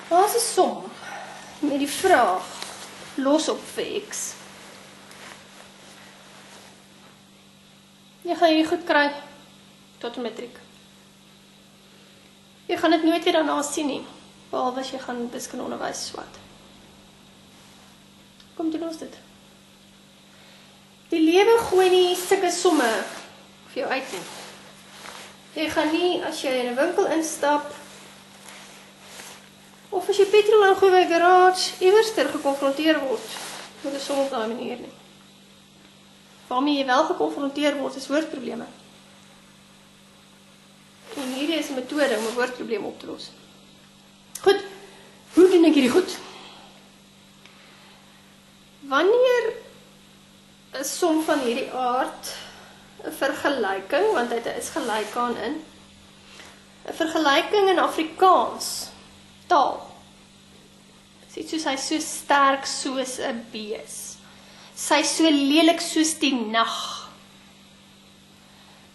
Waar is 'n som met die vraag los op vir x? Jy gaan hierdie goed kry tot 'n matriek. Jy gaan dit nooit weer daarna sien nie, behalwe as jy gaan wiskundeonderwys swat. Kom doen ons dit. Die lewe gooi nie sulke somme vir jou uit nie. Jy gaan nie, as jy in 'n winkel instap, of as jy petrol ingooi by 'n garage, iewers gekonfronteer word met 'n som op daai manier nie. Waarmee jy wel gekonfronteer word, is woordprobleme. En hierdie is 'n metode om 'n woordprobleem op te los. Goed, hoe doen ek hierdie goed? Wanneer 'n som van hierdie aard, 'n vergelyking, want dit is gelyk aan in, 'n vergelyking in Afrikaans, taal, sê soos hy so sterk soos 'n bees, sy so lelik soos die nag.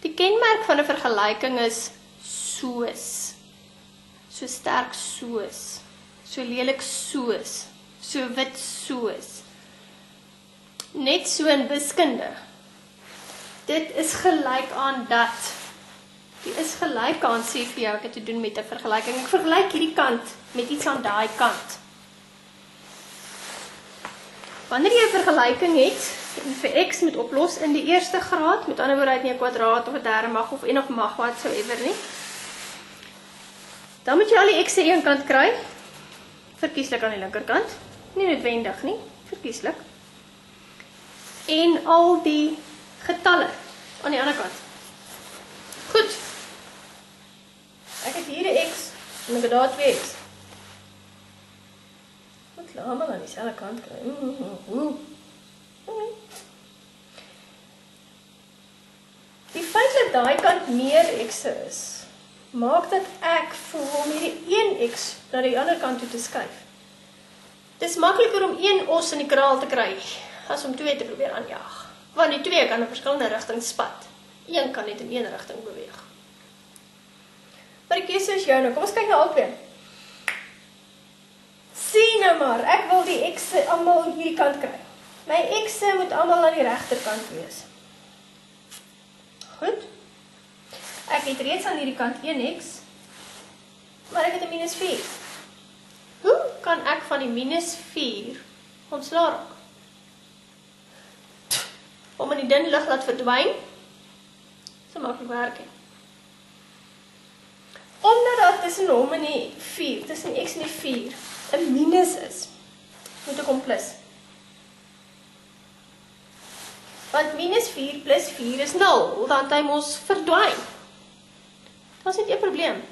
Die kenmerk van 'n vergelyking is soos, so sterk soos, so lelik soos, so wit soos. Net so in wiskunde. Dit is gelyk aan dat. Die is gelyk aan, sê vir jou, ek het te doen met 'n vergelyking. Ek vergelyk hierdie kant met iets aan daai kant. Wanneer jy 'n vergelyking het, en vir x moet oplos in die eerste graad, met ander woorde uit nie 'n kwadraat of 'n derde mag of en of mag watsoever nie, dan moet jy al die x'e aan een kant kry, verkieslik aan die linkerkant, nie noodwendig nie, verkieslik, en al die getalle aan die ander kant. Goed. Ek het hier 'n x en ek het daar 2x. Wat laat maar aan dieselfde kant kry. Die feit dat daai kant meer x'e is, maak dat ek voel om hierdie 1x na die ander kant toe te skuif. Dit is makliker om 1 os in die kraal te kry, as om 2 te probeer aanjaag. Want die 2 kan in verskillende rigtings spat. 1 kan net in een rigting beweeg. Maar die keuse is jou nou. Kom ons kyk na albei. Sien nou maar, ek wil die x'e almal hierdie kant kry. My x'e moet almal aan die regterkant wees. Goed. Ek het reeds aan hierdie kant 1x, maar ek het 'n minus 4. Hoe kan ek van die minus 4 ontslaa raak? Om in die dun lig laat verdwyn, so maklik werk nie. Omdat daar tussen hom en die 4, tussen x en die 4, 'n minus is, moet ek hom plus. Want minus 4 plus 4 is 0, dan hy mos verdwyn. Dat is net 'n probleem.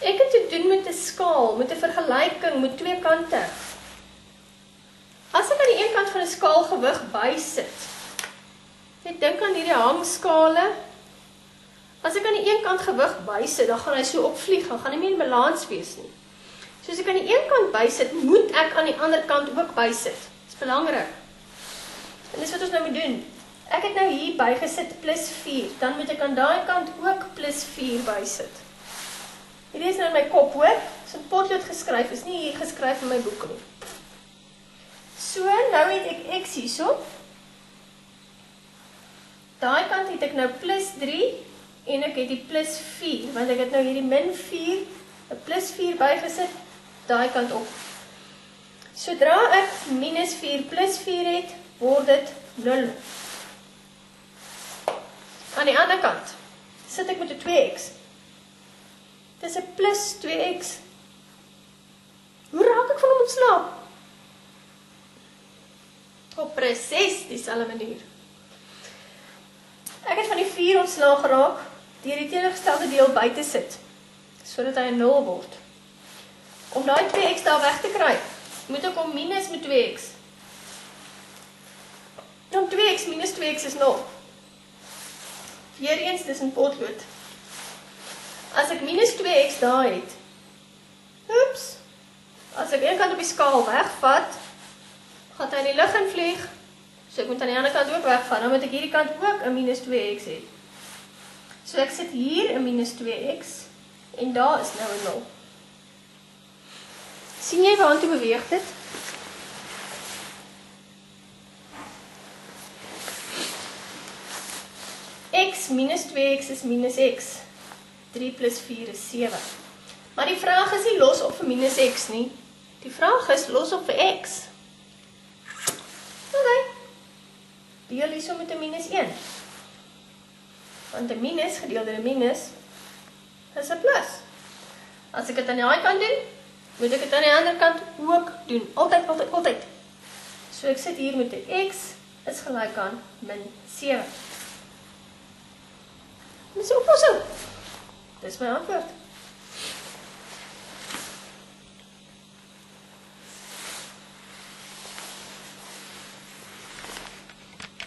Ek het te doen met 'n skaal, met 'n vergelyking, met 2 kante. As ek aan die een kant van 'n skaal gewig bysit, net dink aan hierdie hangskale. As ek aan die een kant gewig bysit, dan gaan hy so opvlieg, dan gaan hy nie in balans wees nie. So as ek aan die een kant bysit, moet ek aan die ander kant ook bysit. Dit is belangrik. En dis wat ons nou moet doen. Ek het nou hier bygesit plus 4, dan moet ek aan daai kant ook plus 4 bysit. Hierdie is nou in my kop, hoor. Dit is in potlood geskryf, is nie hier geskryf in my boek nie. So, nou het ek x hierso. Daai kant het ek nou plus 3 en ek het die plus 4, want ek het nou hierdie min 4, 'n plus 4 bygesit, daai kant op. Sodra ek minus 4 plus 4 het, word dit 0. Aan die ander kant sit ek met 'n 2x. Dit is 'n plus 2x. Hoe raak ek van hom ontslae? Op presies dieselfde manier. Ek het van die 4 ontslae geraak deur die teenoorgestelde deel by te sit, sodat hy 'n 0 word. Om daai 2x daar weg te kry, moet ek hom minus met 2x. Dan 2x minus 2x is 0. Weereens, dis in potlood. As ek minus 2x daar het, oeps, as ek een kant op die skaal wegvat, gaan hy in die lug invlieg, so ek moet aan die ander kant ook wegvat, dan moet ek hierdie kant ook 'n minus 2x hê. So ek sit hier 'n minus 2x, en daar is nou 'n 0. Sien jy waartoe beweeg dit? X minus 2x is minus x. 3 plus 4 is 7. Maar die vraag is nie los op vir minus x nie. Die vraag is los op vir x. Ok. Deel hierso met 'n minus 1. Want 'n minus gedeel deur 'n minus is 'n plus. As ek dit aan die ander kant doen, moet ek dit aan die ander kant ook doen. Altyd, altyd, altyd. So ek sit hier met 'n x is gelyk aan min 7. Dis 'n oplossing. Dis my antwoord.